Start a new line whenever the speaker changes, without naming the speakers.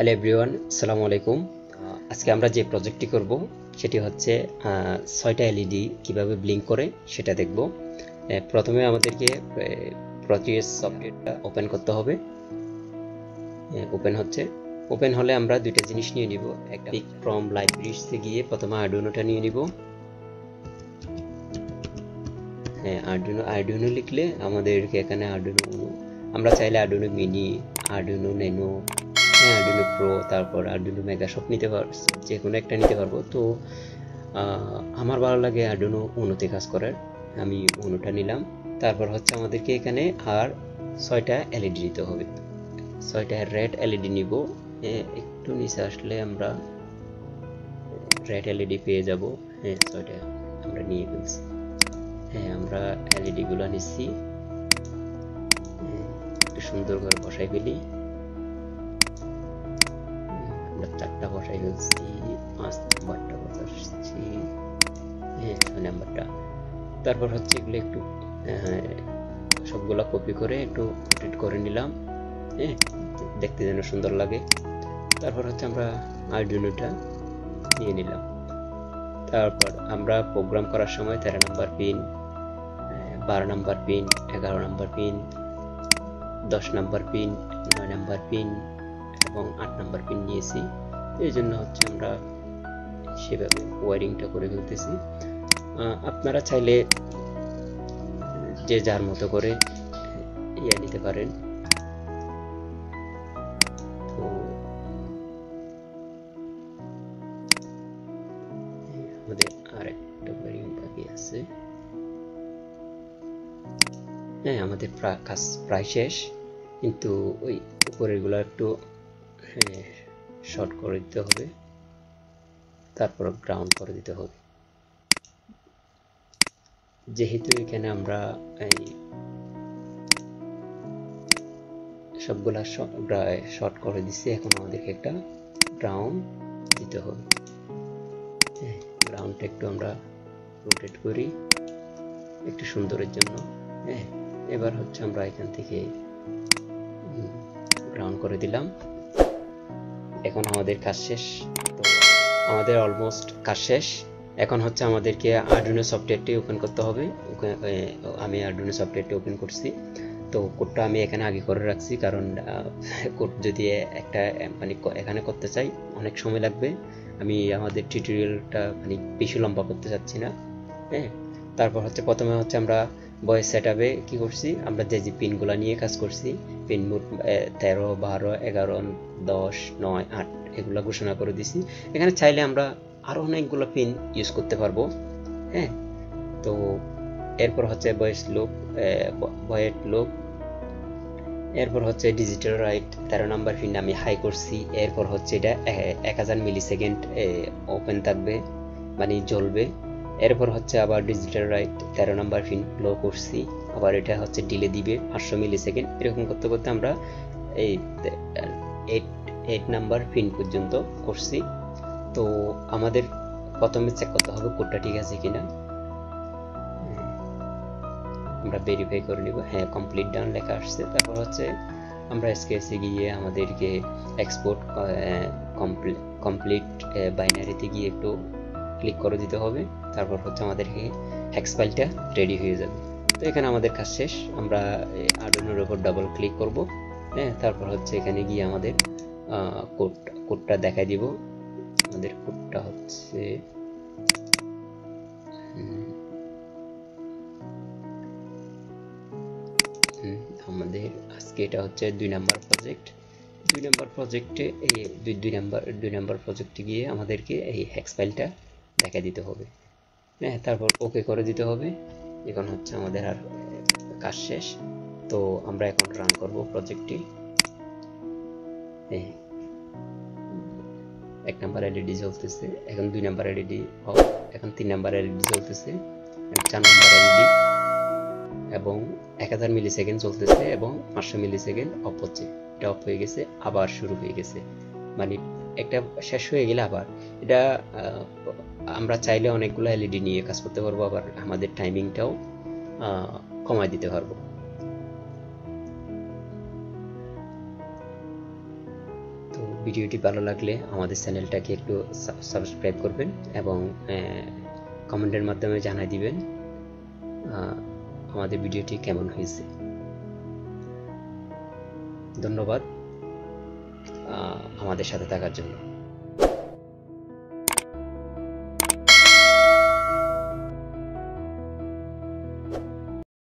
Hello everyone, আসসালামু আলাইকুম। আজকে আমরা যে প্রজেক্টটি করব সেটি হচ্ছে 6টা এলইডি কিভাবে ব্লিঙ্ক করে সেটা দেখব। প্রথমে আমাদেরকে প্রোটিয়াস সফটওয়্যারটা ওপেন করতে হবে। ওপেন হলে আমরা দুইটা জিনিস নিয়ে নিব। একটা পিক ফ্রম লাইব্রেরিতে গিয়ে প্রথমে আরডুইনোটা নিয়ে নিব। আরডুইনো লিখলে আমাদেরকে এখানে আরডুইনো উনো, আমরা চাইলে Arduino mini, Arduino nano, Arduino pro, তারপর আরডুইনো মেগা সব নিতে পারবো, যে কোনো একটা নিতে পারবো। তো আমার ভালো লাগে আরডুইনো উনোতে কাজ করার, আমি উনোটা নিলাম। তারপর হচ্ছে আমাদেরকে এখানে আর 6টা এলইডি নিতে হবে। 6টা রেড এলইডি নিব। একটু নিচে আসলে আমরা রেড এলইডি পেয়ে যাব। 6টা আমরা নিয়ে ফেলছি। আমরা এলইডি গুলো নিচ্ছি, একটু সুন্দর করে বসাই ফেলি। আমরা 4টা বসাই ফেলছি, 5 নাম্বারটা বসাচ্ছি, 6 নাম্বারটা। তারপর হচ্ছে এগুলো একটু সবগুলা কপি করে একটু রোটেট করে নিলাম, দেখতে যেন সুন্দর লাগে। তারপর হচ্ছে আমরা আরডুইনোটা নিয়ে নিলাম। তারপর আমরা প্রোগ্রাম করার সময় 13 number pin, 12 number pin, 11 number pin, 10 number pin, 9 number pin এবং 8 নাম্বার পিন নিয়েছি। এই জন্য হচ্ছে আমরা সেভাবে ওয়ারিংটা করে ফেলতেছি। আপনারা চাইলে যে যার মতো করে নিতে পারেন। তো আমাদের আরেকটা ওয়ারিং বাকি আছে। আমাদের কাজ প্রায় শেষ, কিন্তু ওই উপরের গুলো একটু শর্ট করে দিতে হবে, তারপর গ্রাউন্ড করে দিতে হবে। যেহেতু এখানে আমরা এই সবগুলা শর্ট করে দিচ্ছি, এখন আমাদেরকে একটা গ্রাউন্ড দিতে হবে। গ্রাউন্ডটা একটু আমরা রোটেট করি একটু সুন্দরের জন্য। এবার হচ্ছে আমরা এখান থেকে গ্রাউন্ড করে দিলাম। এখন আমাদের কাজ শেষ। তো আমাদের অলমোস্ট কাজ শেষ। এখন হচ্ছে আমাদেরকে আরডুইনো সফটওয়্যারটি ওপেন করতে হবে। আমি আরডুইনো সফটওয়্যারটি ওপেন করছি। তো কোডটা আমি এখানে আগে করে রাখছি, কারণ কোড যদি একটা মানে এখানে করতে চাই অনেক সময় লাগবে। আমি আমাদের টিউটোরিয়ালটা মানে বেশি লম্বা করতে চাচ্ছি না। তারপর হচ্ছে প্রথমে হচ্ছে আমরা ভয়েস সেটআপে কি করছি, আমরা যে পিনগুলো নিয়ে কাজ করছি, পিন মোট 13, 12, 11, 10, 9, 8 এগুলা ঘোষণা করে দিছি। এখানে চাইলে আমরা আরো অনেকগুলো পিন ইউজ করতে পারবো। তো এরপর হচ্ছে ভয়েড লুপ, এরপর হচ্ছে ডিজিটাল রাইট 13 নাম্বার পিন আমি হাই করছি। এরপর হচ্ছে এটা 1000 মিলি সেকেন্ড ওপেন থাকবে, মানে জ্বলবে। এরপর হচ্ছে আবার ডিজিটাল রাইট 13 নাম্বার পিন লো করছি, আবার এটা হচ্ছে ডিলে দিবে 500 মিলি সেকেন্ড। এরকম করতে করতে আমরা এই 8 নাম্বার পিন পর্যন্ত করছি। তো আমাদের প্রথমে চেক করতে হবে কোডটা ঠিক আছে কিনা, আমরা ভেরিফাই করে নিব। কমপ্লিট ডান লেখা আসছে। তারপর হচ্ছে আমরা এসকেএসে গিয়ে আমাদেরকে এক্সপোর্ট কমপ্লিট বাইনারিতে গিয়ে একটু ক্লিক করে দিতে হবে। তারপর হচ্ছে আমাদেরকে হেক্স ফাইলটা রেডি হয়ে যাবে। তো এখানে আমাদের কাজ শেষ। আমরা আরডুইনোর উপর ডাবল ক্লিক করব। তারপর হচ্ছে এখানে গিয়ে আমাদের কোডটা দেখাই দিব। আমাদের কোডটা হচ্ছে আমাদের আজকে এটা হচ্ছে 2 নাম্বার প্রজেক্ট। 2 নাম্বার প্রজেক্টে এই 2 নাম্বার প্রজেক্টে গিয়ে আমাদেরকে এই হেক্স ফাইলটা দেখা দিতে হবে। তারপর ওকে করে দিতে হবে। এখন হচ্ছে আমাদের আর কাজ শেষ। তো আমরা এখন রান করব প্রজেক্টটি। 1 নাম্বার এলইডি জ্বলতেছে, এখন 2 নাম্বার এলইডি অফ, এখন 3 নাম্বার এলইডি জ্বলতেছে, 4 নাম্বার এলইডি এবং 1000 মিলি সেকেন্ড চলতেছে এবং 500 মিলি সেকেন্ড অফ হচ্ছে। এটা অফ হয়ে গেছে, আবার শুরু হয়ে গেছে, মানে একটা শেষ হয়ে গেলে আবার এটা আমরা চাইলে অনেকগুলো এলইডি নিয়ে কাজ করতে পারবো, আবার আমাদের টাইমিংটাও কমায় দিতে পারবো। তো ভিডিওটি ভালো লাগলে আমাদের চ্যানেলটাকে একটু সাবস্ক্রাইব করবেন এবং কমেন্টের মাধ্যমে জানাই দিবেন আমাদের ভিডিওটি কেমন হয়েছে। ধন্যবাদ আমাদের সাথে থাকার জন্য।